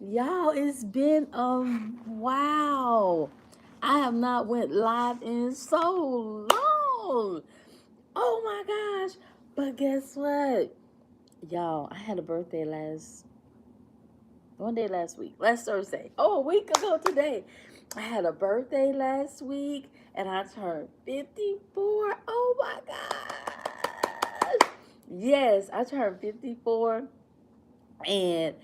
Y'all, it's been wow. I have not went live in so long. Oh my gosh. But guess what? Y'all, I had a birthday one day last week. Last Thursday. Oh, a week ago today. I had a birthday last week and I turned 54. Oh my gosh. Yes, I turned 54 and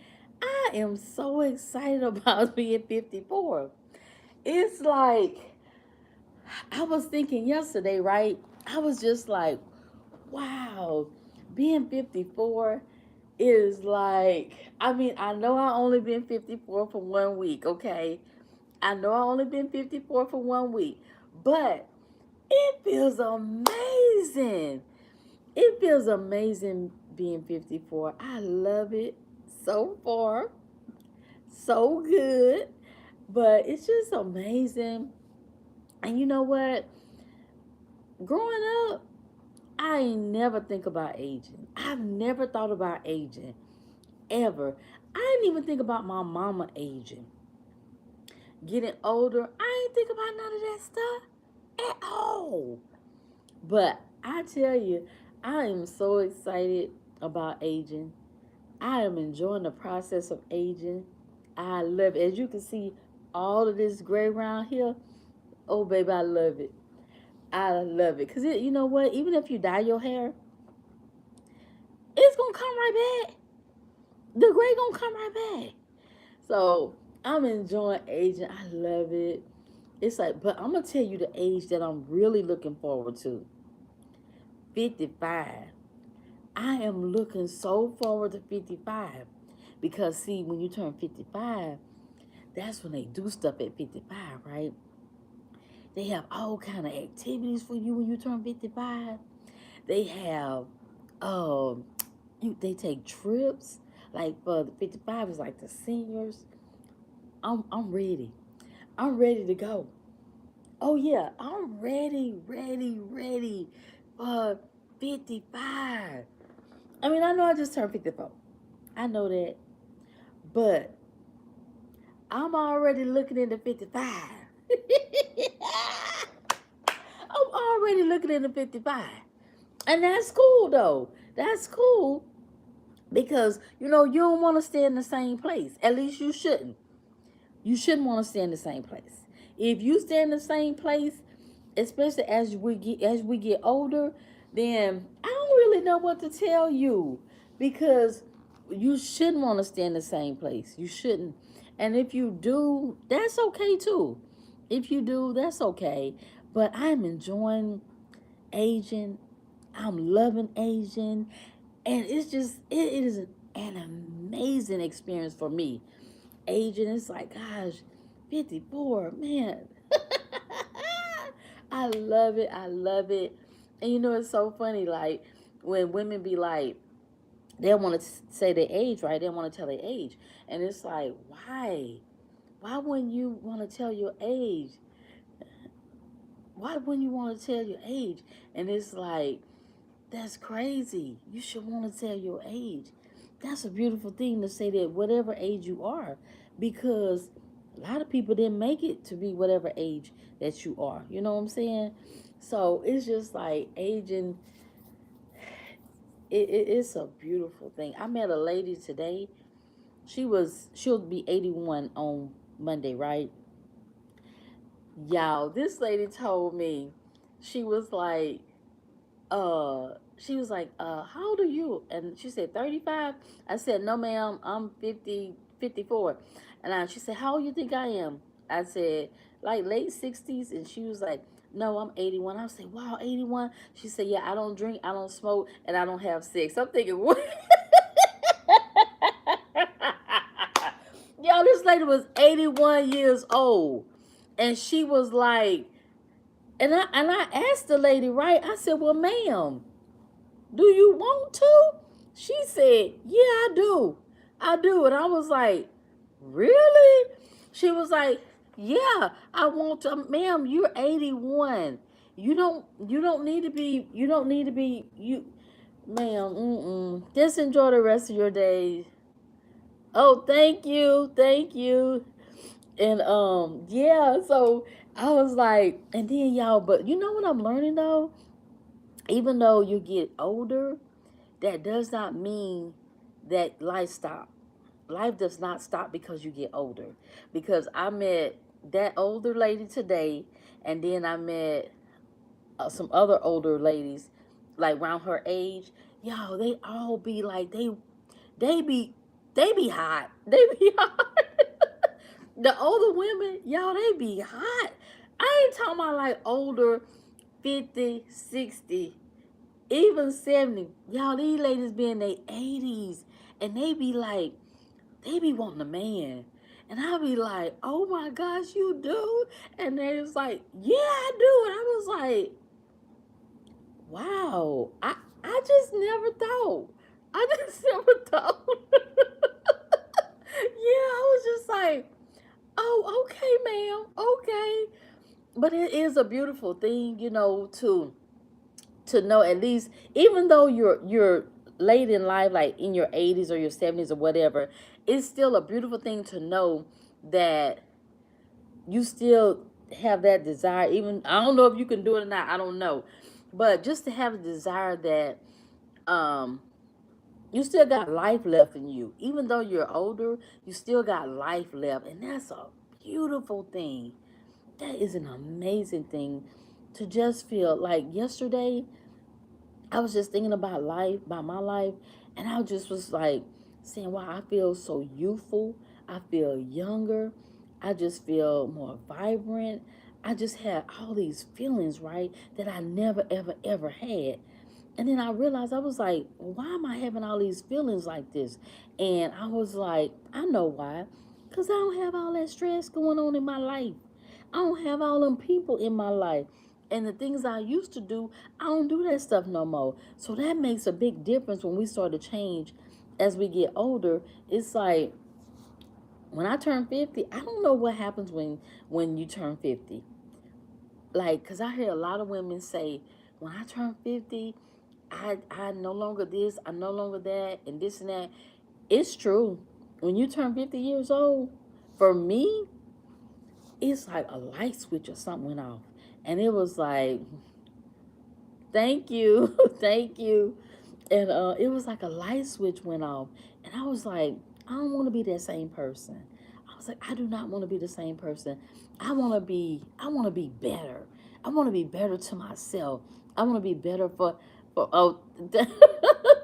I am so excited about being 54. It's like, I was thinking yesterday, right? I was just like, wow, being 54 is like, I mean, I know I only been 54 for 1 week, okay? I know I only been 54 for 1 week, but it feels amazing. It feels amazing being 54. I love it so far. So good. But it's just amazing. And you know what? Growing up, I ain't never think about aging. I've never thought about aging. Ever. I didn't even think about my mama aging. Getting older, I ain't think about none of that stuff at all. But I tell you, I am so excited about aging. I am enjoying the process of aging. I love it. As you can see, all of this gray around here. Oh, baby, I love it. I love it. Because you know what? Even if you dye your hair, it's going to come right back. The gray going to come right back. So I'm enjoying aging. I love it. It's like, but I'm going to tell you the age that I'm really looking forward to 55. I am looking so forward to 55. Because, see, when you turn 55, that's when they do stuff at 55, right? They have all kind of activities for you when you turn 55. They have, um, they take trips. Like for the 55 is like the seniors. I'm ready. I'm ready to go. Oh yeah, I'm ready for 55. I mean, I know I just turned 54. I know that, but I'm already looking into 55. I'm already looking into 55. And that's cool though. That's cool because you don't want to stay in the same place. At least you shouldn't. You shouldn't want to stay in the same place. If you stay in the same place, especially as we get older, then I don't really know what to tell you because you shouldn't want to stay in the same place. You shouldn't. And if you do, that's okay too. If you do, that's okay. But I'm enjoying aging. I'm loving aging. And it's just, it is an amazing experience for me. Aging, it's like, gosh, 54, man. I love it. I love it. And it's so funny, like, when women be like, they don't want to say their age, right? They don't want to tell their age. And it's like, why? Why wouldn't you want to tell your age? Why wouldn't you want to tell your age? And it's like, that's crazy. You should want to tell your age. That's a beautiful thing to say that whatever age you are, because a lot of people didn't make it to be whatever age that you are. You know what I'm saying? So it's just like aging. It's a beautiful thing. I met a lady today. She'll be 81 on Monday, right? Y'all, this lady told me, she was like, how old are you? And she said 35. I said, no ma'am, I'm 54. And she said, how old you think I am? I said, like late 60s. And she was like, no, I'm 81. I said, wow, 81. She said, yeah, I don't drink, I don't smoke, and I don't have sex. I'm thinking, what? Yo, this lady was 81 years old. And she was like, and I asked the lady, right? I said, well, ma'am, do you want to? She said, yeah, I do. I do. And I was like, really? She was like, yeah, I want to. Ma'am, you're 81. You don't need to be, you, ma'am, just enjoy the rest of your day. Oh, thank you. And yeah, so I was like, and then y'all, but you know what I'm learning though? Even though you get older, that does not mean that life stop. Life does not stop because you get older. Because I met that older lady today, and then I met some other older ladies, like around her age. Yo, they all be like they be they be hot. They be hot. The older women, y'all, they be hot. I ain't talking about like older 50, 60, even 70. Y'all, these ladies be in their 80s and they be like, they be wanting a man. And I be like, oh my gosh, you do? And they was like, yeah, I do. And I was like, wow, I just never thought. I just never thought. Yeah, I was just like, oh, okay, ma'am, okay. But it is a beautiful thing, to know at least, even though you're late in life, like in your 80s or your 70s or whatever, it's still a beautiful thing to know that you still have that desire. Even I don't know if you can do it or not, I don't know, but just to have a desire that um you still got life left in you. Even though you're older, you still got life left. And that's a beautiful thing. That is an amazing thing to just feel like yesterday I was just thinking about life, about my life, and I just was like saying, wow, I feel so youthful. I feel younger. I just feel more vibrant. I just had all these feelings, right, that I never, ever, ever had. And then I realized I was like, why am I having all these feelings like this? And I was like, I know why. Because I don't have all that stress going on in my life. I don't have all them people in my life. And the things I used to do, I don't do that stuff no more. So that makes a big difference when we start to change as we get older. It's like when I turn 50, I don't know what happens when you turn 50. Like, because I hear a lot of women say, when I turn 50, I no longer this, I no longer that, and this and that. It's true. When you turn 50 years old, for me, it's like a light switch or something went off. And it was like, thank you, thank you. And it was like a light switch went off. And I was like, I don't want to be that same person. I was like, I do not want to be the same person. I want to be better. I want to be better to myself. I want to be better oh,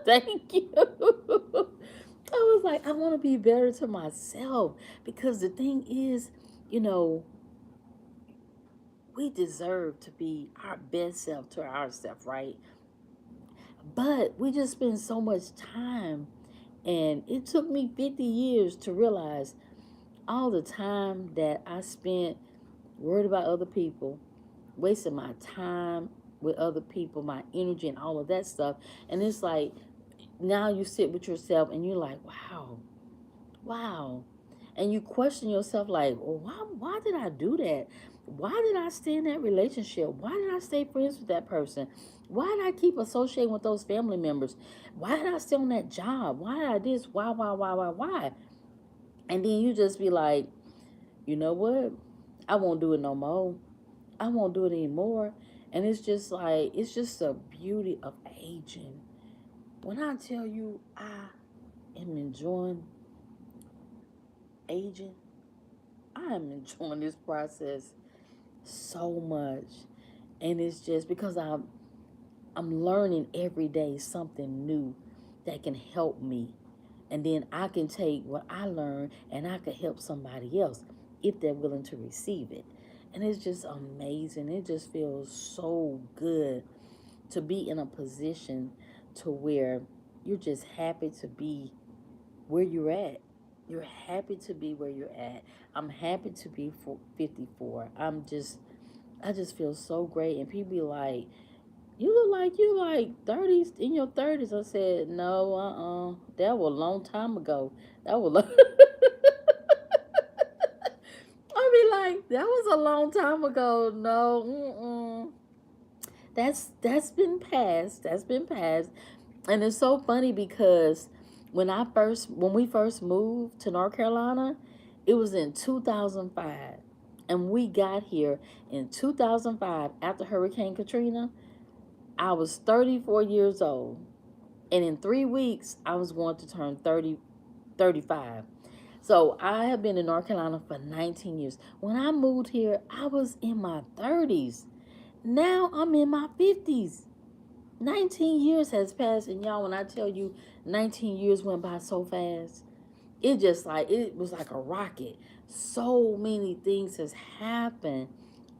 thank you. I was like, I want to be better to myself because the thing is, you know, we deserve to be our best self to ourselves, right? But we just spend so much time, and it took me 50 years to realize all the time that I spent worried about other people, wasting my time with other people, my energy, and all of that stuff. And it's like now you sit with yourself and you're like, wow, wow. And you question yourself like, well, why did I do that? Why did I stay in that relationship? Why did I stay friends with that person? Why did I keep associating with those family members? Why did I stay on that job? Why did I this? Why? And then you just be like, you know what? I won't do it no more. I won't do it anymore. And it's just like, it's just the beauty of aging. When I tell you I am enjoying aging, I am enjoying this process so much. And it's just because I'm learning every day something new that can help me. And then I can take what I learn and I can help somebody else if they're willing to receive it. And it's just amazing. It just feels so good to be in a position to where you're just happy to be where you're at. You're happy to be where you're at. I'm happy to be 54. I just feel so great. And people be like, you look like you like 30s, in your 30s. I said, no, that was a long time ago. That was I be like, that was a long time ago. No, that's been passed. That's been passed. And it's so funny because When we first moved to North Carolina, it was in 2005. And we got here in 2005 after Hurricane Katrina. I was 34 years old. And in 3 weeks, I was going to turn 35. So I have been in North Carolina for 19 years. When I moved here, I was in my 30s. Now I'm in my 50s. 19 years has passed, and y'all, when I tell you 19 years went by so fast, it was like a rocket. So many things has happened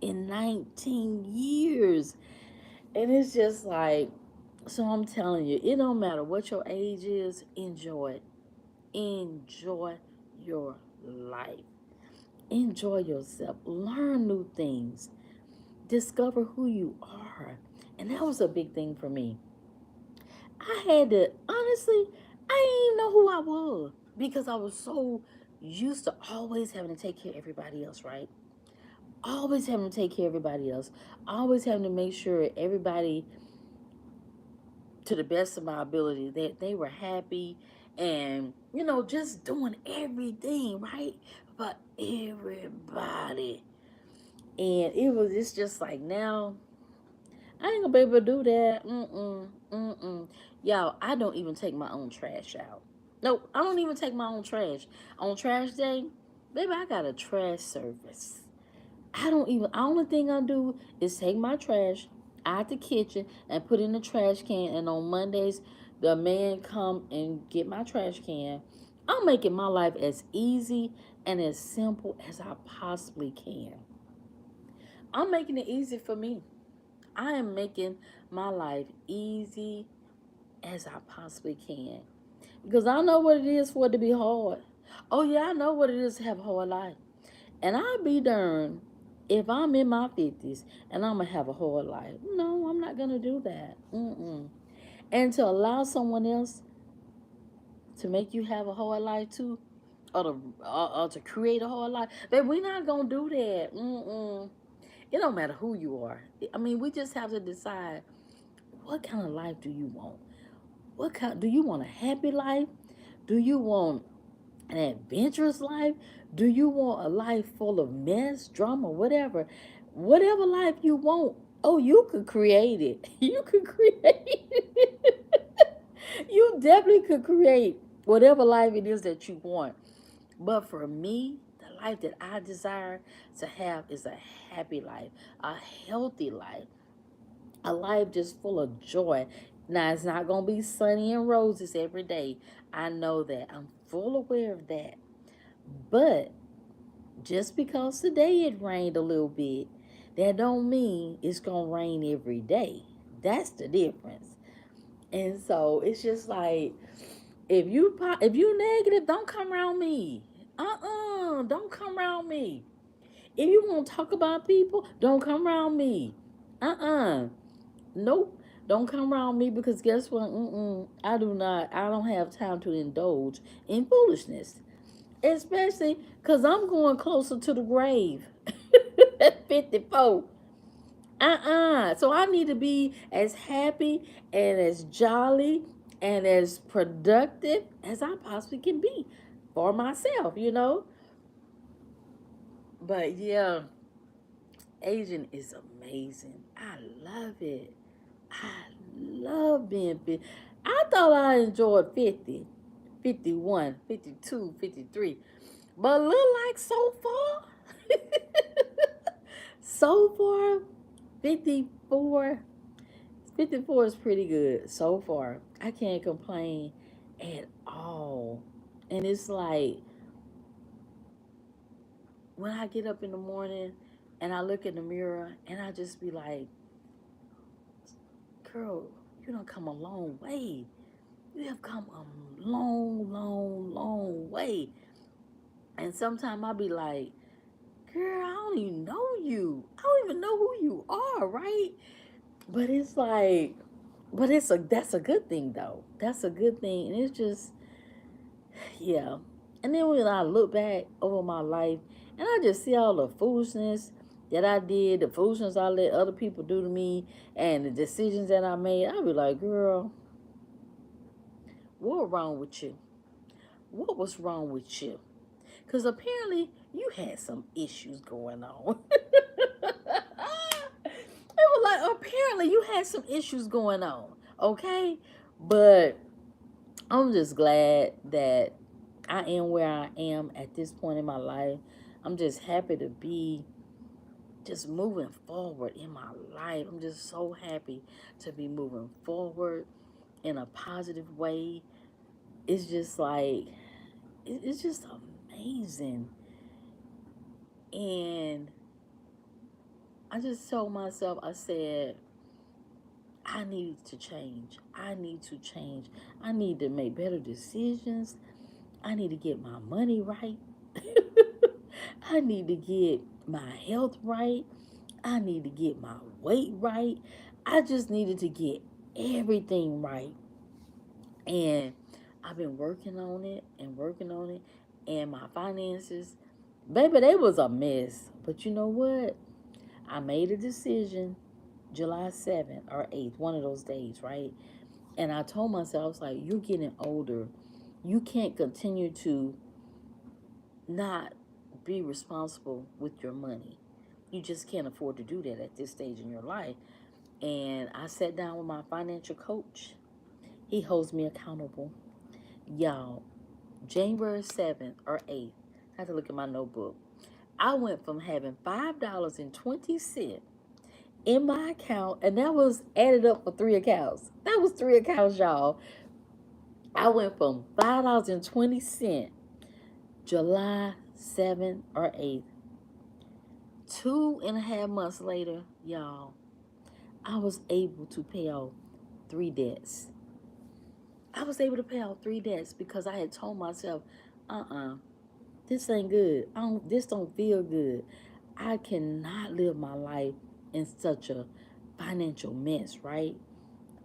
in 19 years. And it's just like, so I'm telling you, it don't matter what your age is, enjoy it. Enjoy your life. Enjoy yourself. Learn new things. Discover who you are. And that was a big thing for me. I had to, honestly, I didn't even know who I was because I was so used to always having to take care of everybody else, right? Always having to take care of everybody else. Always having to make sure everybody, to the best of my ability, that they were happy and, just doing everything, right? For everybody. And it's just like now, I ain't gonna be able to do that. Mm-mm. Y'all, I don't even take my own trash out. Nope, I don't even take my own trash. On trash day, baby, I got a trash service. Only thing I do is take my trash out the kitchen and put in the trash can. And on Mondays, the man come and get my trash can. I'm making my life as easy and as simple as I possibly can. I'm making it easy for me. I am making my life easy as I possibly can. Because I know what it is for it to be hard. Oh, yeah, I know what it is to have a hard life. And I'll be darned if I'm in my 50s and I'm going to have a hard life. No, I'm not going to do that. Mm-mm. And to allow someone else to make you have a hard life too, or to create a hard life, but we're not going to do that. Mm-mm. It don't matter who you are. I mean, we just have to decide, what kind of life do you want? Do you want a happy life? Do you want an adventurous life? Do you want a life full of mess, drama, whatever? Whatever life you want, oh, you could create it. You could create it. You definitely could create whatever life it is that you want. But for me, the life that I desire to have is a happy life, a healthy life, a life just full of joy. Now, it's not going to be sunny and roses every day. I know that. I'm full aware of that. But just because today it rained a little bit, that don't mean it's going to rain every day. That's the difference. And so it's just like, if you negative, don't come around me. Don't come around me. If you want to talk about people, don't come around me. Nope. Don't come around me because guess what? I don't have time to indulge in foolishness. Especially because I'm going closer to the grave at 54. So I need to be as happy and as jolly and as productive as I possibly can be for myself. But yeah, aging is amazing. I love it. I love being fit. I thought I enjoyed 50, 51, 52, 53. But look like so far. So far, 54. 54 is pretty good so far. I can't complain at all. And it's like when I get up in the morning and I look in the mirror and I just be like, girl, you done come a long way. You have come a long, long, long way. And sometimes I'll be like, girl, I don't even know you. I don't even know who you are, right? But it's like, that's a good thing though. That's a good thing. And it's just, yeah. And then when I look back over my life and I just see all the foolishness that I did, the foolishness I let other people do to me, and the decisions that I made, I'll be like, girl, What wrong with you? What was wrong with you? Because apparently you had some issues going on. It was like, apparently you had some issues going on. Okay? But I'm just glad that I am where I am at this point in my life. I'm just happy to be just moving forward in my life. I'm just so happy to be moving forward in a positive way. It's just like, it's just amazing. And I just told myself, I said, I need to change. I need to change. I need to make better decisions. I need to get my money right. I need to get my health right. I need to get my weight right. I just needed to get everything right. And I've been working on it and working on it. And my finances, baby, they was a mess. But you know what? I made a decision July 7th or 8th, one of those days, right? And I told myself, I was like, you're getting older. You can't continue to not be responsible with your money. You just can't afford to do that at this stage in your life. And I sat down with my financial coach. He holds me accountable. Y'all, January 7th or 8th, I had to look at my notebook. I went from having $5.20 in my account, and that was added up for three accounts. That was three accounts, y'all. I went from $5.20 July 7th or 8th. 2.5 months later, y'all, I was able to pay off three debts. I was able to pay off three debts because I had told myself, this ain't good. This don't feel good. I cannot live my life in such a financial mess, right?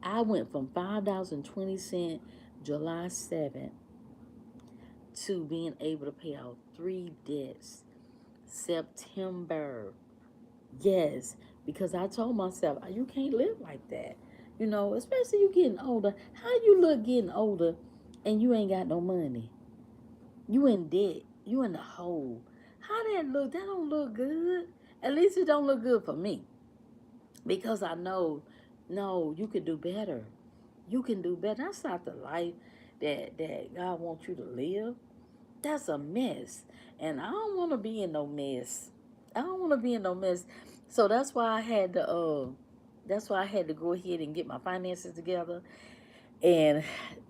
I went from $5.20 July 7th to being able to pay out three debts September. Yes, because I told myself, you can't live like that. You know, especially you getting older. How you look getting older and you ain't got no money? You in debt. You in the hole. How that look? That don't look good. At least it don't look good for me. Because I know, no, you can do better. You can do better. That's not the life that God wants you to live. That's a mess. And I don't want to be in no mess. I don't want to be in no mess. So that's why I had to go ahead and get my finances together and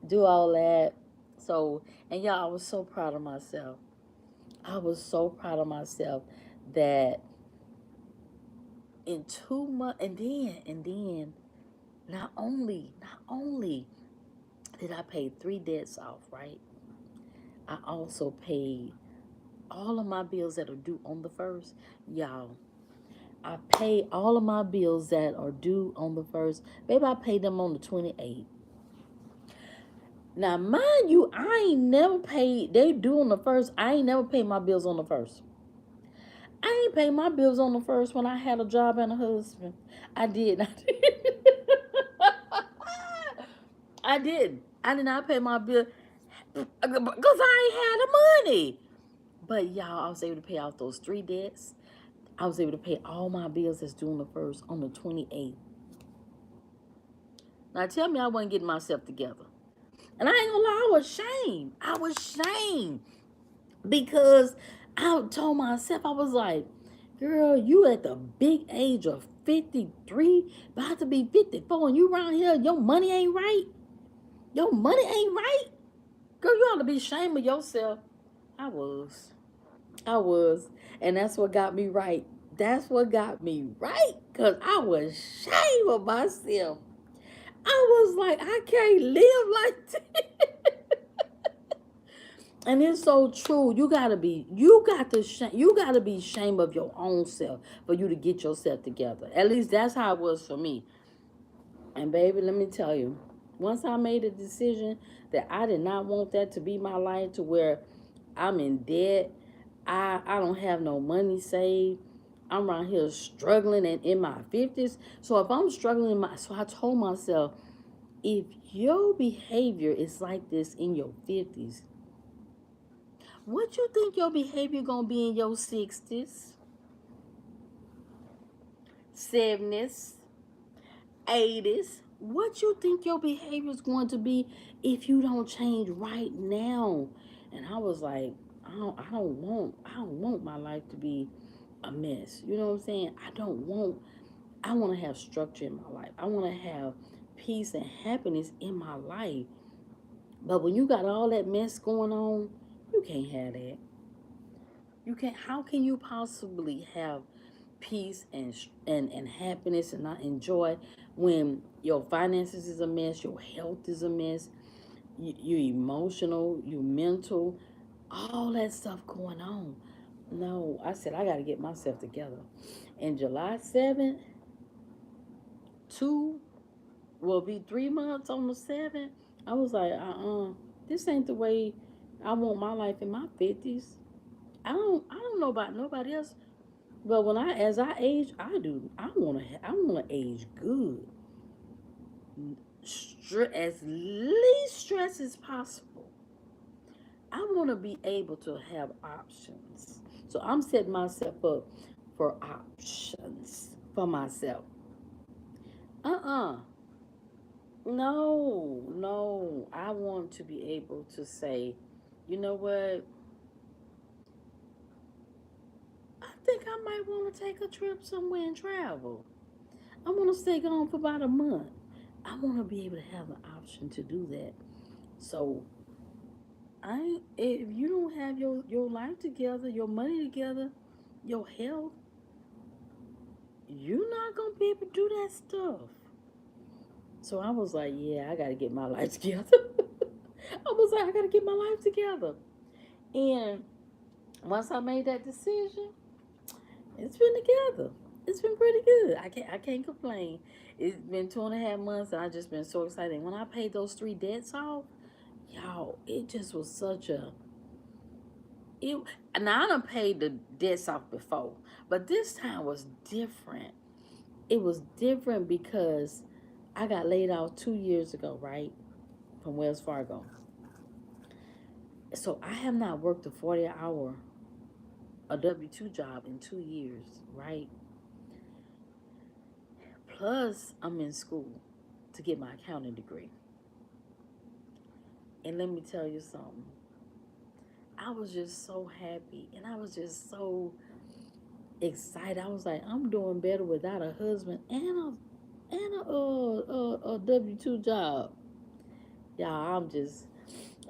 do all that. So, and y'all, I was so proud of myself. I was so proud of myself that in 2 months, and then, not only did I pay three debts off, right? I also paid all of my bills that are due on the first. Y'all, I pay all of my bills that are due on the first. Baby, I paid them on the 28th. Now, mind you, I ain't never paid, they due on the first. I ain't never paid my bills on the first. I ain't paid my bills on the first when I had a job and a husband. I did. I did. I didn't. I did not pay my bill because I ain't had the money. But y'all, I was able to pay off those three debts. I was able to pay all my bills that's due on the first on the 28th. Now tell me I wasn't getting myself together. And I ain't gonna lie, I was ashamed. I was ashamed because I told myself, I was like, girl, you at the big age of 53, about to be 54, and you around here, your money ain't right. Your money ain't right. Girl, you ought to be ashamed of yourself. I was. I was. And that's what got me right. That's what got me right. Because I was ashamed of myself. I was like, I can't live like this. And it's so true. You gotta be ashamed of your own self for you to get yourself together. At least that's how it was for me. And baby, let me tell you, once I made a decision that I did not want that to be my life, to where I'm in debt, I don't have no money saved. I'm around here struggling and in my 50s. So if I'm struggling so I told myself, If your behavior is like this in your 50s, what you think your behavior gonna be in your 60s, 70s, 80s? What you think your behavior is going to be if you don't change right now? And I was like, I don't want my life to be a mess. You know what I'm saying? I want to have structure in my life. I want to have peace and happiness in my life. But when you got all that mess going on, you can't have that. You can't. How can you possibly have peace and happiness and not enjoy when your finances is a mess, your health is a mess, you emotional, you mental, all that stuff going on? No, I said I got to get myself together. And July 7th, two will be 3 months on the 7th. I was like, this ain't the way I want my life in my 50s. I don't know about nobody else, but when as I age, I wanna age good, as least stress as possible. I want to be able to have options. So I'm setting myself up for options for myself. Uh-uh. No, no. I want to be able to say, you know what? I think I might want to take a trip somewhere and travel. I want to stay gone for about a month. I want to be able to have the option to do that. So if you don't have your life together, your money together, your health, you're not gonna be able to do that stuff. So I was like, yeah, I gotta get my life together. I was like, I gotta get my life together. And once I made that decision, it's been together. It's been pretty good. I can't complain. It's been 2.5 months, and I just been so excited. When I paid those 3 debts off, y'all, it just was such a it. Now I done paid the debts off before, but this time was different. It was different because I got laid off 2 years ago, right, from Wells Fargo. So I have not worked a 40-hour a W-2 job in 2 years, right? Plus, I'm in school to get my accounting degree. And let me tell you something. I was just so happy and I was just so excited. I was like, I'm doing better without a husband and a W-2 job. Y'all,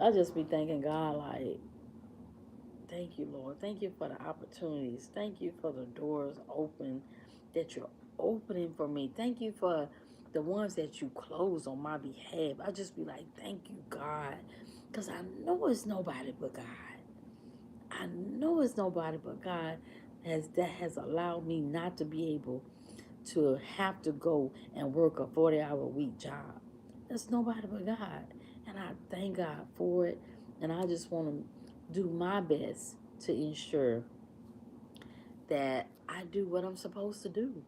I just be thanking God like, thank you, Lord. Thank you for the opportunities. Thank you for the doors open that you're opening for me. Thank you for the ones that you close on my behalf. I just be like, thank you, God. Because I know it's nobody but God. I know it's nobody but God that has allowed me not to be able to have to go and work a 40-hour week job. That's nobody but God. And I thank God for it. And I just want to do my best to ensure that I do what I'm supposed to do.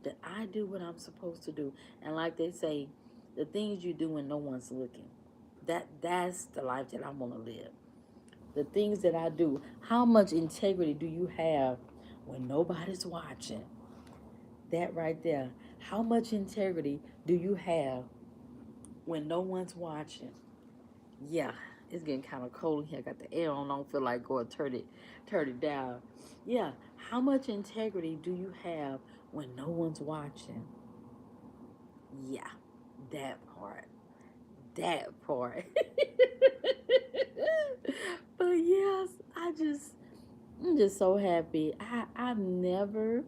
That I do what I'm supposed to do. And like they say, the things you do when no one's looking. That's the life that I want to live. The things that I do. How much integrity do you have when nobody's watching? That right there. How much integrity do you have when no one's watching? Yeah, it's getting kind of cold here. I got the air on. I don't feel like going turn it down. Yeah, how much integrity do you have when no one's watching? Yeah, that part. That part. But yes, I'm just so happy. I've never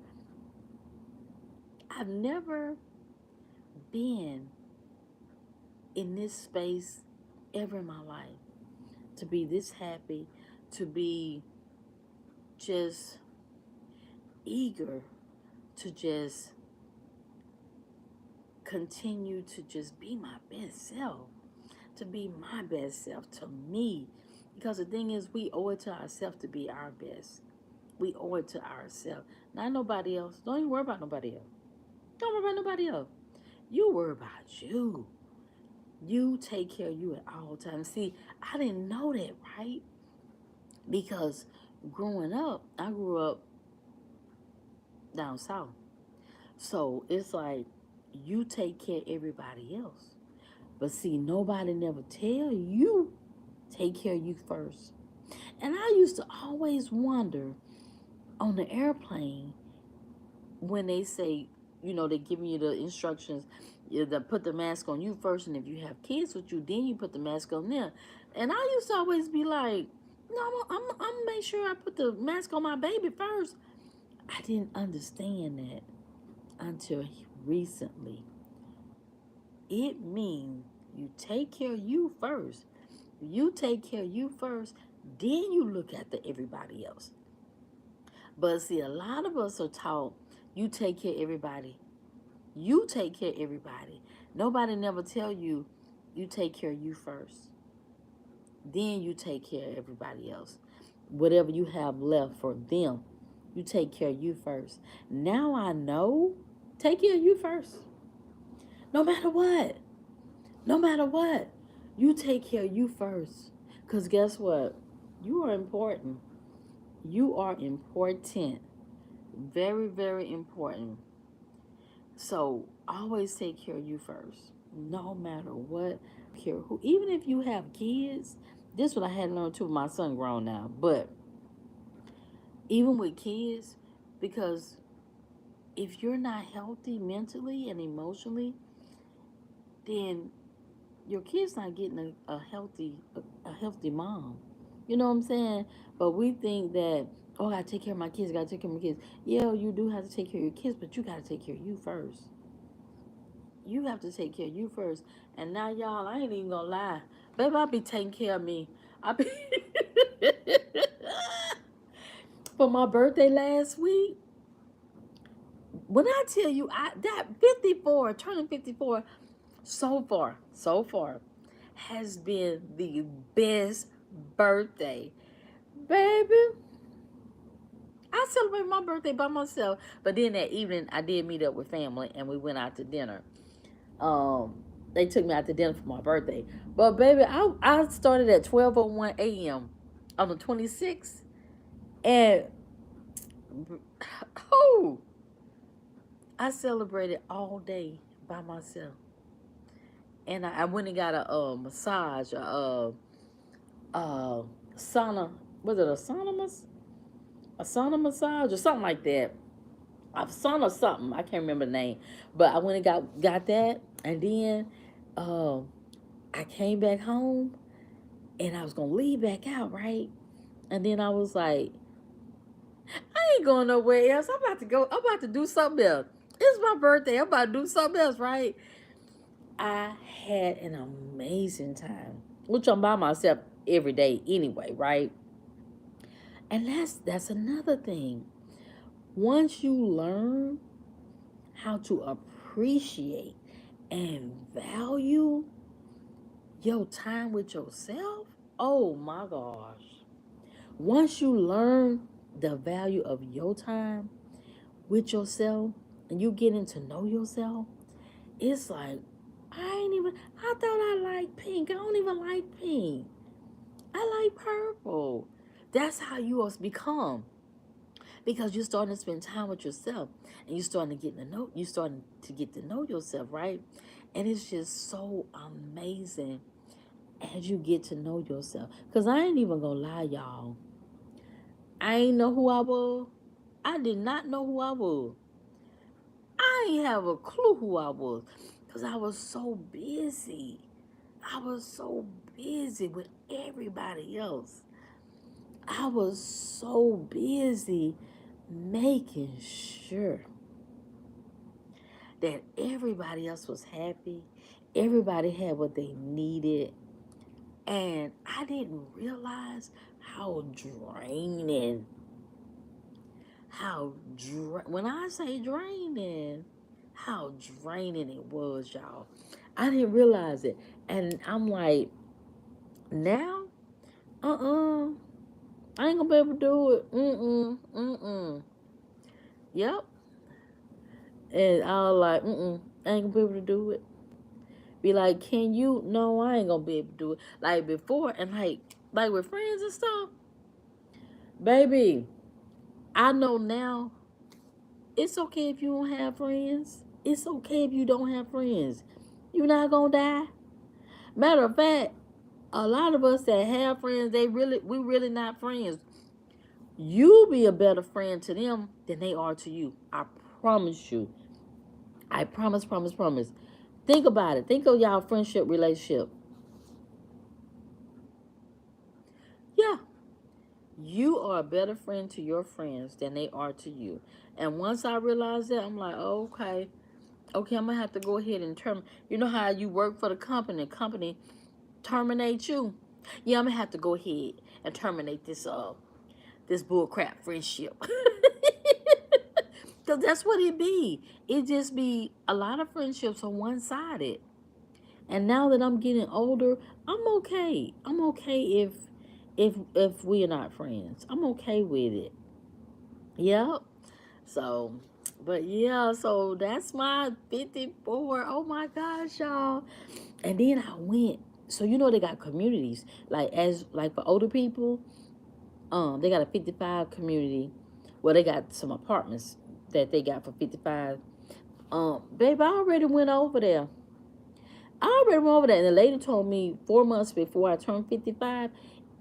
been in this space ever in my life to be this happy, to be just eager to just continue to just be my best self, to be my best self to me. Because the thing is, we owe it to ourselves to be our best. We owe it to ourselves, not nobody else. Don't even worry about nobody else. Don't worry about nobody else. You worry about you. You take care of you at all times. See, I didn't know that, right? Because growing up, I grew up down south. So it's like you take care of everybody else. But see, nobody never tell you take care of you first. And I used to always wonder on the airplane when they say, they're giving you the instructions, to put the mask on you first, and if you have kids with you, then you put the mask on them. And I used to always be like, no, I'm gonna make sure I put the mask on my baby first. I didn't understand that until recently. It means you take care of you first. You take care of you first, then you look after everybody else. But see, a lot of us are taught you take care of everybody. You take care of everybody. Nobody never tell you you take care of you first. Then you take care of everybody else. Whatever you have left for them, you take care of you first. Now I know, take care of you first. No matter what. No matter what. You take care of you first. Because guess what? You are important. You are important. Very, very important. So always take care of you first. No matter what. Care who, even if you have kids, this is what I had learned too. My son grown now. But even with kids, because if you're not healthy mentally and emotionally, then your kid's not getting a healthy mom. You know what I'm saying? But we think that, oh, I gotta take care of my kids, gotta take care of my kids. Yeah, you do have to take care of your kids, but you gotta take care of you first. You have to take care of you first. And now, y'all, I ain't even gonna lie. Baby, I be taking care of me. I be for my birthday last week. When I tell you that 54, turning 54, so far, has been the best birthday. Baby, I celebrated my birthday by myself. But then that evening, I did meet up with family and we went out to dinner. Um, they took me out to dinner for my birthday. But baby, I started at 12:01 a.m. on the 26th. And oh, I celebrated all day by myself. And I went and got a massage, uh, sauna. Was it a sauna massage or something like that? A sauna something. I can't remember the name, but I went and got that, and then um, I came back home, and I was gonna leave back out, right? And then I was like, I ain't going nowhere else. I'm about to go. I'm about to do something else. It's my birthday. I'm about to do something else, right? I had an amazing time, which I'm by myself every day anyway, right? And that's another thing. Once you learn how to appreciate and value your time with yourself, oh my gosh. Once you learn the value of your time with yourself and you getting to know yourself, it's like, I thought I liked pink. I don't even like pink. I like purple. That's how you will become. Because you're starting to spend time with yourself and you're starting to get to know yourself, right? And it's just so amazing as you get to know yourself. Because I ain't even gonna lie, y'all. I ain't know who I was. I did not know who I was. I ain't have a clue who I was. Because I was so busy. I was so busy with everybody else. I was so busy making sure that everybody else was happy, everybody had what they needed, and I didn't realize how draining, when I say draining, how draining it was, y'all. I didn't realize it, and I'm like, now, I ain't gonna be able to do it. Yep. And I was like, I ain't gonna be able to do it. Be like, can you? No, I ain't gonna be able to do it. Like before, and like with friends and stuff, baby. I know now. It's okay if you don't have friends. It's okay if you don't have friends. You're not gonna die. Matter of fact, a lot of us that have friends, we really not friends. You be a better friend to them than they are to you. I promise you. I promise, promise, promise. Think about it. Think of y'all friendship relationship. Yeah, you are a better friend to your friends than they are to you. And once I realized that, I'm like, oh, okay, okay, I'm gonna have to go ahead and term. You know how you work for the company terminate you. Yeah, I'm gonna have to go ahead and terminate this bullcrap friendship. Cause that's what it be. It just be a lot of friendships are one sided. And now that I'm getting older, I'm okay. I'm okay if we are not friends. I'm okay with it. Yep. So, but yeah, so that's my 54. Oh my gosh, y'all. And then I went. So you know they got communities like for older people, they got a 55 community. Well, they got some apartments that they got for 55. Babe, I already went over there. I already went over there, and the lady told me 4 months before I turned 55,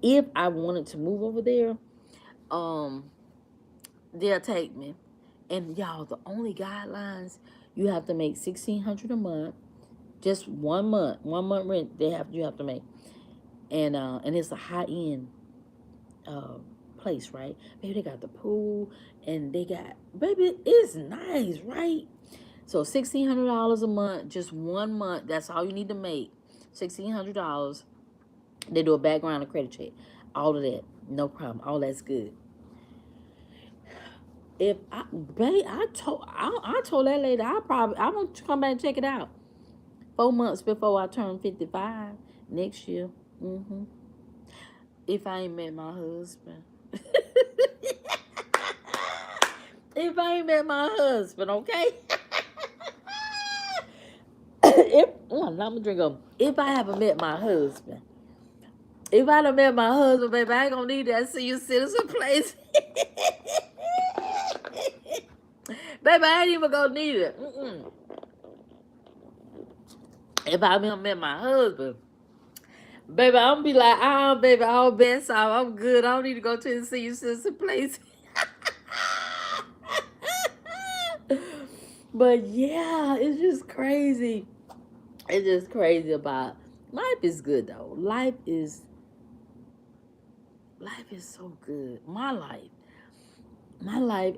if I wanted to move over there, um, they'll take me. And y'all, the only guidelines, you have to make 1,600 a month, just 1 month, 1 month rent. You have to make, and it's a high end uh place, right? Baby, they got the pool, and they got, baby, it's nice, right? So $1,600 a month, just 1 month. That's all you need to make. $1,600. They do a background and credit check. All of that, no problem. All that's good. If I, babe, I told that lady I want to come back and check it out. 4 months before I turn 55 next year. hmm If I ain't met my husband. If I ain't met my husband, okay? If I'm gonna drink up. If I haven't met my husband, if I done met my husband, baby, I ain't gonna need that senior citizen place. Baby, I ain't even gonna need it. If I done met my husband, baby, I'm gonna be like, baby, all bets off. I'm good. I don't need to go to the senior citizen place. But yeah, it's just crazy. It's just crazy about life is good though. Life is so good. My life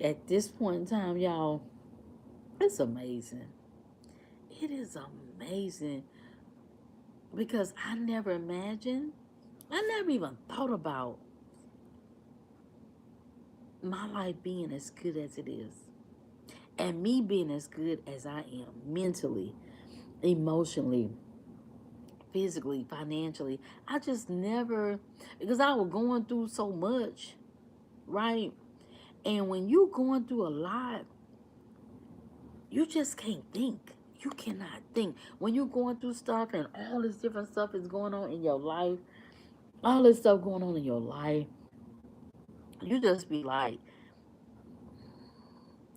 at this point in time, y'all, it's amazing. It is amazing because I never imagined, I never even thought about my life being as good as it is. And me being as good as I am mentally, emotionally, physically, financially. I just never, because I was going through so much, right? And when you going through a lot, you just can't think. You cannot think. When you're going through stuff and all this different stuff is going on in your life, all this stuff going on in your life, you just be like,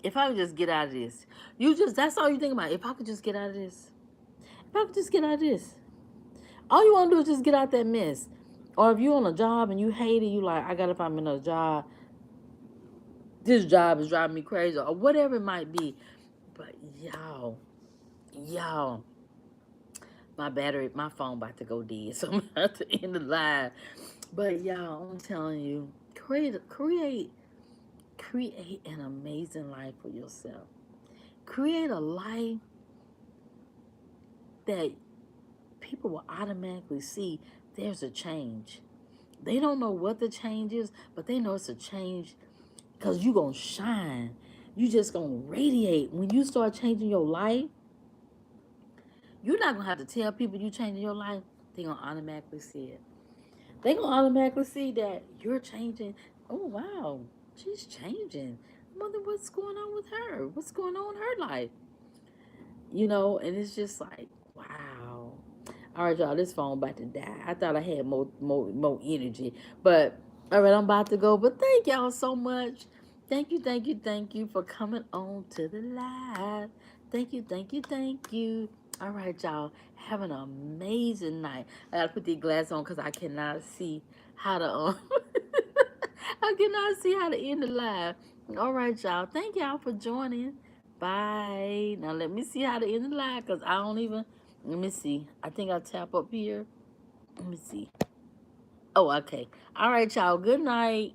if I could just get out of this. That's all you think about. If I could just get out of this. If I could just get out of this. All you want to do is just get out that mess. Or if you're on a job and you hate it, you like, I gotta find me another job. This job is driving me crazy, or whatever it might be. But y'all, my phone about to go dead, so I'm about to end the live. But y'all, I'm telling you, create an amazing life for yourself. Create a life that people will automatically see there's a change. They don't know what the change is, but they know it's a change because you're going to shine. You just going to radiate. When you start changing your life, you're not going to have to tell people you changing your life. They're going to automatically see it. They're going to automatically see that you're changing. Oh, wow, she's changing. I wonder what's going on with her. What's going on in her life? And it's just like, wow. All right, y'all, this phone about to die. I thought I had more energy. But all right, I'm about to go. But thank y'all so much. Thank you for coming on to the live. Thank you. All right, y'all. Have an amazing night. I gotta put these glasses on because I cannot see how to I cannot see how to end the live. All right, y'all. Thank y'all for joining. Bye. Now let me see how to end the live because I don't even. Let me see. I think I'll tap up here. Let me see. Oh, okay. All right, y'all. Good night.